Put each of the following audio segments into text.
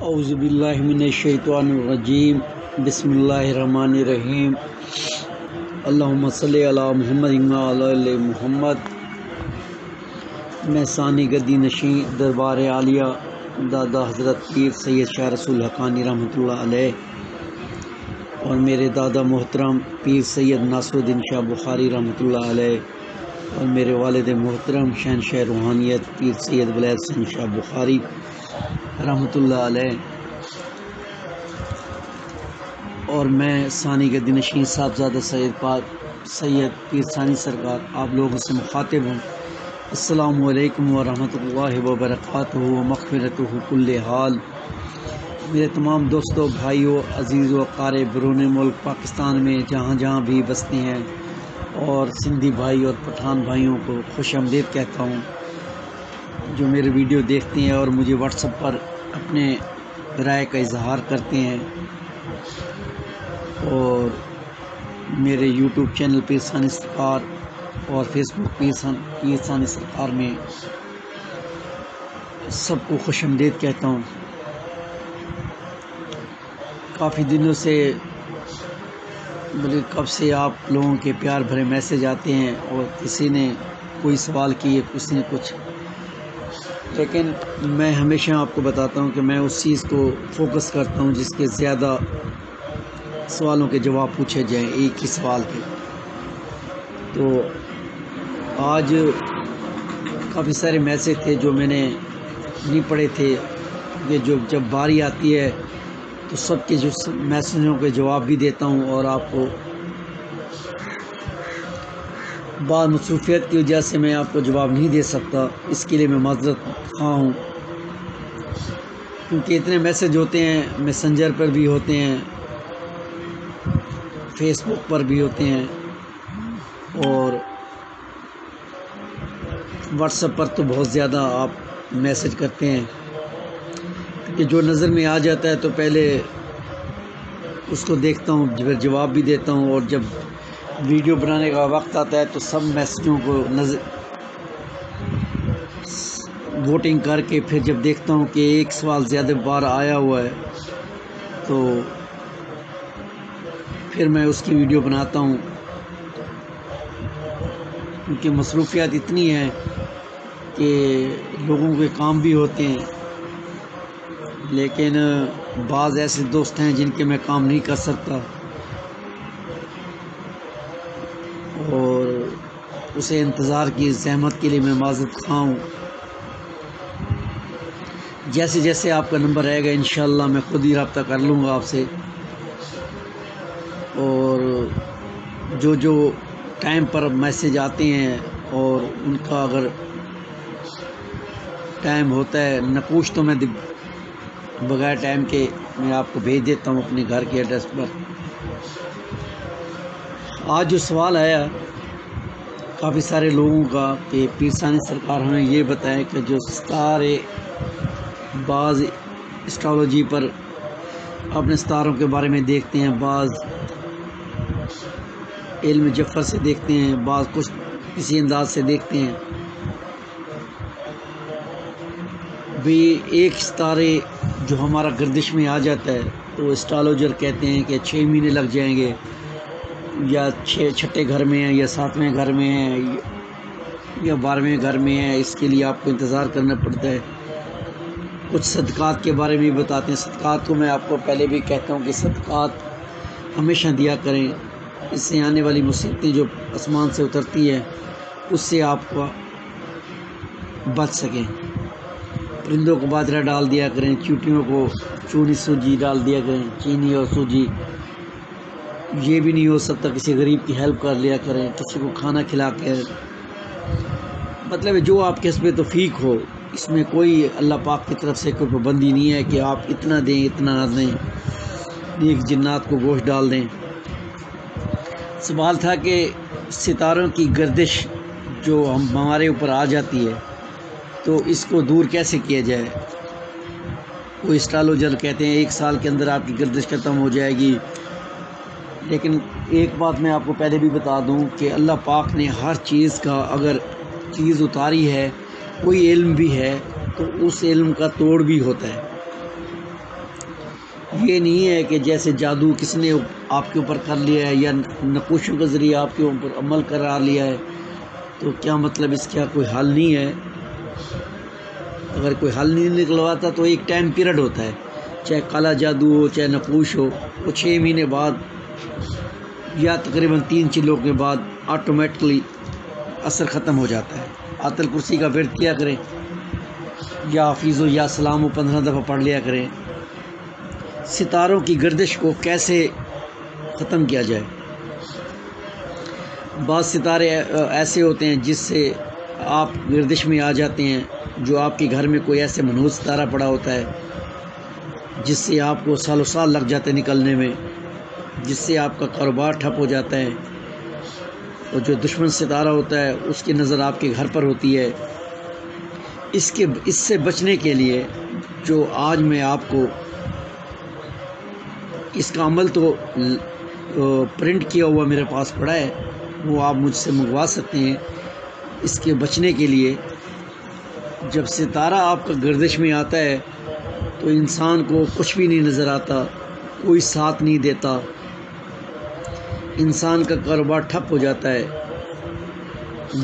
اعوذ باللہ من الشیطان الرجیم بسم اللہ الرحمن الرحیم اللہم صلی علی محمد وعلی محمد۔ میں ثانی گدی نشین دربار عالیہ دادا حضرت پیر سید شاہ رسول حقانی رحمۃ اللہ علیہ اور میرے دادا محترم پیر سید ناصر الدین شاہ بخاری رحمۃ اللہ علیہ اور میرے والد محترم شہنشاہ روحانیت پیر سید ولید حسین شاہ بخاری رحمۃ اللہ علیہ، اور میں ثانی گدی نشین صاحبزادہ سید پیر ثانی سرکار آپ لوگوں سے مخاطب ہوں۔ السلام علیکم ورحمۃ اللہ وبرکاتہ و مغفرتہ کل حال۔ میرے تمام دوستوں، بھائیوں، عزیز و اقارب بیرون ملک پاکستان میں جہاں جہاں بھی بستے ہیں، اور سندھی بھائی اور پٹھان بھائیوں کو خوش آمدید کہتا ہوں جو میرے ویڈیو دیکھتے ہیں اور مجھے واٹس ایپ پر اپنے رائے کا اظہار کرتے ہیں، اور میرے یوٹیوب چینل پیر ثانی سرکار اور فیس بک پیر ثانی سرکار میں سب کو خوش آمدید کہتا ہوں۔ کافی دنوں سے بلکہ کب سے آپ لوگوں کے پیار بھرے میسج آتے ہیں، اور کسی نے کوئی سوال کیے، کسی نے کچھ، لیکن میں ہمیشہ آپ کو بتاتا ہوں کہ میں اس چیز کو فوکس کرتا ہوں جس کے زیادہ سوالوں کے جواب پوچھے جائیں ایک ہی سوال پہ۔ تو آج کافی سارے میسج تھے جو میں نے نہیں پڑھے تھے، کہ جب باری آتی ہے تو سب کے جو میسجوں کے جواب بھی دیتا ہوں، اور آپ کو بعض مصروفیت کی وجہ سے میں آپ کو جواب نہیں دے سکتا، اس کے لیے میں معذرت خواہ ہوں، کیونکہ اتنے میسج ہوتے ہیں، میسنجر پر بھی ہوتے ہیں، فیس بک پر بھی ہوتے ہیں، اور واٹس ایپ پر تو بہت زیادہ آپ میسج کرتے ہیں، کہ جو نظر میں آ جاتا ہے تو پہلے اس کو دیکھتا ہوں، پھر جواب بھی دیتا ہوں، اور جب ویڈیو بنانے کا وقت آتا ہے تو سب میسجوں کو ووٹنگ کر کے پھر جب دیکھتا ہوں کہ ایک سوال زیادہ بار آیا ہوا ہے تو پھر میں اس کی ویڈیو بناتا ہوں، کیونکہ مصروفیات اتنی ہیں کہ لوگوں کے کام بھی ہوتے ہیں، لیکن بعض ایسے دوست ہیں جن کے میں کام نہیں کر سکتا، اور اسے انتظار کی زحمت کے لیے میں معذرت خواہ ہوں۔ جیسے جیسے آپ کا نمبر رہے گا انشاءاللہ میں خود ہی رابطہ کر لوں گا آپ سے، اور جو ٹائم پر میسج آتے ہیں اور ان کا اگر ٹائم ہوتا ہے نقوش تو میں بغیر ٹائم کے میں آپ کو بھیج دیتا ہوں اپنے گھر کے ایڈریس پر۔ آج جو سوال آیا کافی سارے لوگوں کا کہ پیر ثانی سرکار ہمیں یہ بتائیں کہ جو ستارے بعض اسٹرالوجی پر اپنے ستاروں کے بارے میں دیکھتے ہیں، بعض علم جفر سے دیکھتے ہیں، بعض کچھ کسی انداز سے دیکھتے ہیں، بھی ایک ستارے جو ہمارا گردش میں آ جاتا ہے تو اسٹرالوجر کہتے ہیں کہ 6 مہینے لگ جائیں گے، یا چھٹے گھر میں ہیں، یا 7ویں گھر میں ہیں، یا 12ویں گھر میں ہیں، اس کے لیے آپ کو انتظار کرنا پڑتا ہے۔ کچھ صدقات کے بارے میں بھی بتاتے ہیں۔ صدقات کو میں آپ کو پہلے بھی کہتا ہوں کہ صدقات ہمیشہ دیا کریں، اس سے آنے والی مصیبتیں جو آسمان سے اترتی ہیں اس سے آپ کو بچ سکیں۔ پرندوں کو باجرہ ڈال دیا کریں، چیونٹیوں کو چونی سوجی ڈال دیا کریں، چینی اور سوجی۔ یہ بھی نہیں ہو سکتا کسی غریب کی ہیلپ کر لیا کریں، کسی کو کھانا کھلا کے، مطلب جو آپ کے حسب توفیق ہو، اس میں کوئی اللہ پاک کی طرف سے کوئی پابندی نہیں ہے کہ آپ اتنا دیں اتنا نہ دیں، ایک جنات کو گوشت ڈال دیں۔ سوال تھا کہ ستاروں کی گردش جو ہمارے اوپر آ جاتی ہے تو اس کو دور کیسے کیا جائے۔ کوئی اسٹرالوجر کہتے ہیں 1 سال کے اندر آپ کی گردش ختم ہو جائے گی، لیکن ایک بات میں آپ کو پہلے بھی بتا دوں کہ اللہ پاک نے ہر چیز کا اگر چیز اتاری ہے، کوئی علم بھی ہے تو اس علم کا توڑ بھی ہوتا ہے۔ یہ نہیں ہے کہ جیسے جادو کس نے آپ کے اوپر کر لیا ہے یا نقوشوں کے ذریعے آپ کے اوپر عمل کرا لیا ہے تو کیا مطلب اس کا کوئی حل نہیں ہے. اگر کوئی حل نہیں نکلواتا تو ایک ٹائم پیریڈ ہوتا ہے، چاہے کالا جادو ہو چاہے نقوش ہو، وہ 6 مہینے بعد یا تقریباً 3 چلوں کے بعد آٹومیٹکلی اثر ختم ہو جاتا ہے. آیت الکرسی کا ورد کیا کریں یا حافظ یا سلام 15 دفعہ پڑھ لیا کریں. ستاروں کی گردش کو کیسے ختم کیا جائے؟ بعض ستارے ایسے ہوتے ہیں جس سے آپ گردش میں آ جاتے ہیں، جو آپ کے گھر میں کوئی ایسے منحوس ستارہ پڑا ہوتا ہے جس سے آپ کو سالوں سال لگ جاتے ہیں نکلنے میں، جس سے آپ کا کاروبار ٹھپ ہو جاتا ہے. اور جو دشمن ستارہ ہوتا ہے اس کی نظر آپ کے گھر پر ہوتی ہے. اس سے بچنے کے لیے جو آج میں آپ کو اس کا عمل تو پرنٹ کیا ہوا میرے پاس پڑا ہے، وہ آپ مجھ سے منگوا سکتے ہیں. اس کے بچنے کے لیے جب ستارہ آپ کا گردش میں آتا ہے تو انسان کو کچھ بھی نہیں نظر آتا، کوئی ساتھ نہیں دیتا، انسان کا کاروبار ٹھپ ہو جاتا ہے،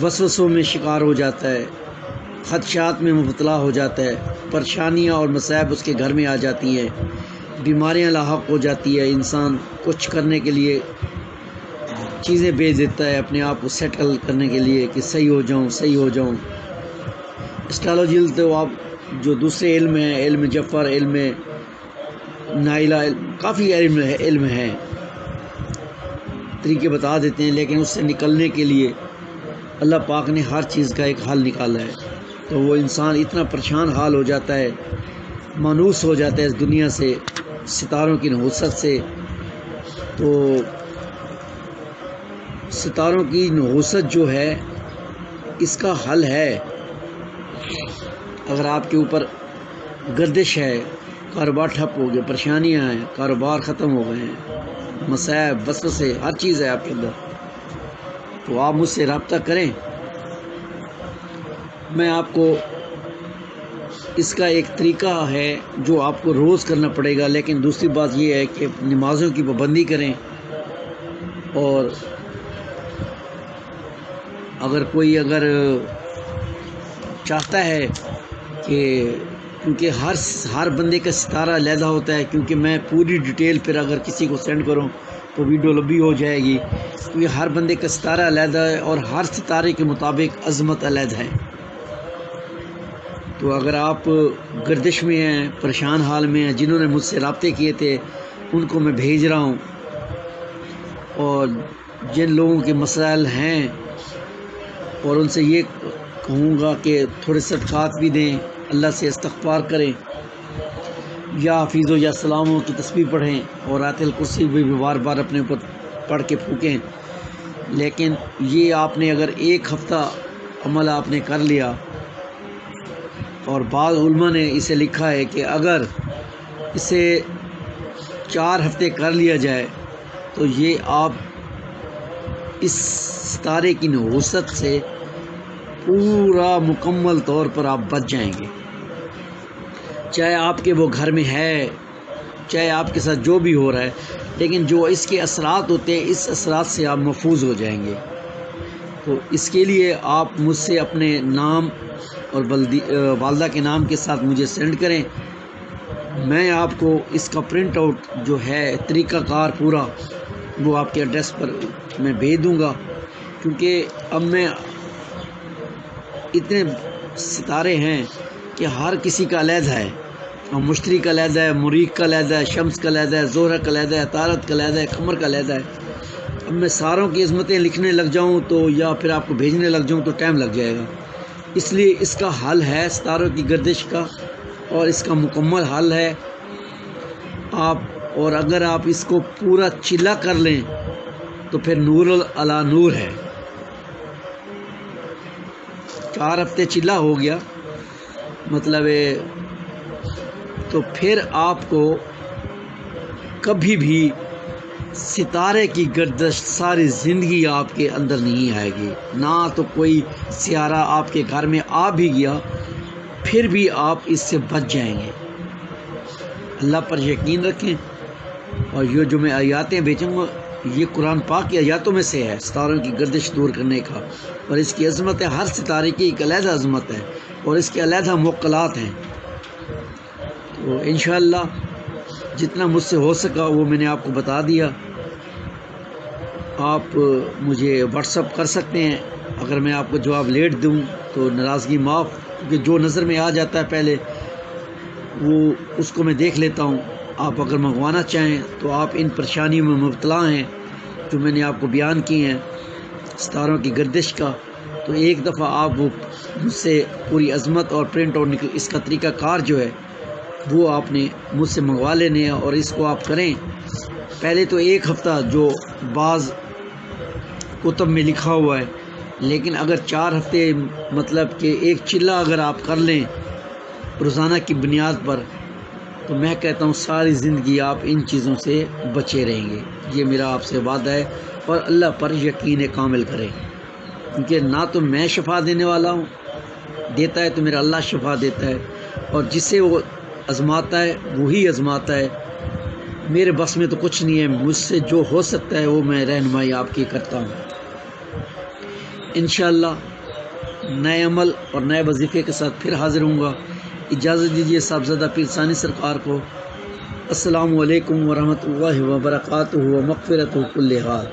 وسوسوں میں شکار ہو جاتا ہے، خدشات میں مبتلا ہو جاتا ہے، پریشانیاں اور مصائب اس کے گھر میں آ جاتی ہیں، بیماریاں لاحق ہو جاتی ہے. انسان کچھ کرنے کے لیے چیزیں بیچ دیتا ہے اپنے آپ کو سیٹل کرنے کے لیے کہ صحیح ہو جاؤں. اسٹرالوجی تو آپ جو دوسرے علم ہیں، علم جفر، علم نائلہ، کافی علم ہے، طریقے بتا دیتے ہیں، لیکن اس سے نکلنے کے لیے اللہ پاک نے ہر چیز کا ایک حل نکالا ہے. تو وہ انسان اتنا پریشان حال ہو جاتا ہے، مانوس ہو جاتا ہے اس دنیا سے، ستاروں کی نحوست سے. تو ستاروں کی نحوست جو ہے اس کا حل ہے. اگر آپ کے اوپر گردش ہے، کاروبار ٹھپ ہو گیا، پریشانیاں ہیں، کاروبار ختم ہو گئے ہیں، مصائب وسوسے ہر چیز ہے آپ کے اندر، تو آپ مجھ سے رابطہ کریں. میں آپ کو اس کا ایک طریقہ ہے جو آپ کو روز کرنا پڑے گا، لیکن دوسری بات یہ ہے کہ نمازوں کی پابندی کریں. اور اگر کوئی چاہتا ہے کہ کیونکہ ہر بندے کا ستارہ علیحدہ ہوتا ہے، کیونکہ میں پوری ڈیٹیل پھر اگر کسی کو سینڈ کروں تو ویڈیو لمبی ہو جائے گی، کیونکہ ہر بندے کا ستارہ علیحدہ ہے اور ہر ستارے کے مطابق عظمت علیحدہ ہے. تو اگر آپ گردش میں ہیں، پریشان حال میں ہیں، جنہوں نے مجھ سے رابطے کیے تھے ان کو میں بھیج رہا ہوں، اور جن لوگوں کے مسائل ہیں اور ان سے یہ کہوں گا کہ تھوڑے صدقات بھی دیں، اللہ سے استغفار کریں، یا حافظ یا سلاموں کی تسبیح پڑھیں، اور آیت الکرسی بھی بار بار اپنے اوپر پڑھ کے پھونکیں. لیکن یہ آپ نے اگر 1 ہفتہ عمل آپ نے کر لیا، اور بعض علماء نے اسے لکھا ہے کہ اگر اسے 4 ہفتے کر لیا جائے تو یہ آپ اس ستارے کی نحوست سے پورا مکمل طور پر آپ بچ جائیں گے. چاہے آپ کے وہ گھر میں ہے، چاہے آپ کے ساتھ جو بھی ہو رہا ہے، لیکن جو اس کے اثرات ہوتے ہیں اس اثرات سے آپ محفوظ ہو جائیں گے. تو اس کے لیے آپ مجھ سے اپنے نام اور والدہ کے نام کے ساتھ مجھے سینڈ کریں. میں آپ کو اس کا پرنٹ آؤٹ جو ہے طریقہ کار پورا وہ آپ کے ایڈریس پر میں بھیج دوں گا. کیونکہ اب میں اتنے ستارے ہیں کہ ہر کسی کا علیحدہ ہے، اور مشتری کا علیحدہ ہے، مریخ کا علیحدہ ہے، شمس کا علیحدہ ہے، زہرہ کا علیحدہ ہے، عطارد کا علیحدہ ہے، قمر کا علیحدہ ہے. اب میں ساروں کی عظمتیں لکھنے لگ جاؤں تو یا پھر آپ کو بھیجنے لگ جاؤں تو ٹائم لگ جائے گا. اس لیے اس کا حل ہے ستاروں کی گردش کا، اور اس کا مکمل حل ہے آپ. اور اگر آپ اس کو پورا چلا کر لیں تو پھر نور علی نور ہے. 4 ہفتے چلا ہو گیا مطلب تو پھر آپ کو کبھی بھی ستارے کی گردش ساری زندگی آپ کے اندر نہیں آئے گی. نہ تو کوئی سیارہ آپ کے گھر میں آ بھی گیا پھر بھی آپ اس سے بچ جائیں گے. اللہ پر یقین رکھیں، اور یہ جو میں آیاتیں بیچوں گا یہ قرآن پاک کی آیاتوں میں سے ہے، ستاروں کی گردش دور کرنے کا، اور اس کی عظمت ہے، ہر ستارے کی ایک علیحدہ عظمت ہے اور اس کے علیحدہ موکلات ہیں۔ تو انشاءاللہ جتنا مجھ سے ہو سکا وہ میں نے آپ کو بتا دیا۔ آپ مجھے واٹس اپ کر سکتے ہیں، اگر میں آپ کو جواب لیٹ دوں تو ناراضگی معاف، کیونکہ جو نظر میں آ جاتا ہے پہلے وہ اس کو میں دیکھ لیتا ہوں۔ آپ اگر منگوانا چاہیں تو آپ ان پریشانیوں میں مبتلا ہیں جو میں نے آپ کو بیان کی ہیں ستاروں کی گردش کا، تو ایک دفعہ آپ وہ مجھ سے پوری عظمت اور پرنٹ اور اس کا طریقہ کار جو ہے وہ آپ نے مجھ سے منگوا لینے ہیں، اور اس کو آپ کریں۔ پہلے تو ایک ہفتہ جو بعض کتب میں لکھا ہوا ہے، لیکن اگر 4 ہفتے مطلب کہ ایک چلہ اگر آپ کر لیں روزانہ کی بنیاد پر، تو میں کہتا ہوں ساری زندگی آپ ان چیزوں سے بچے رہیں گے۔ یہ میرا آپ سے وعدہ ہے، اور اللہ پر یقین کامل کریں، کیونکہ نہ تو میں شفا دینے والا ہوں، دیتا ہے تو میرا اللہ شفا دیتا ہے، اور جسے وہ آزماتا ہے وہی آزماتا ہے۔ میرے بس میں تو کچھ نہیں ہے، مجھ سے جو ہو سکتا ہے وہ میں رہنمائی آپ کی کرتا ہوں۔ انشاءاللہ نئے عمل اور نئے وظیفے کے ساتھ پھر حاضر ہوں گا۔ اجازت دیجیے صاحبزادہ پیر ثانی سرکار کو۔ السلام علیکم ورحمۃ اللہ وبرکاتہ و مغفرۃ کل حال۔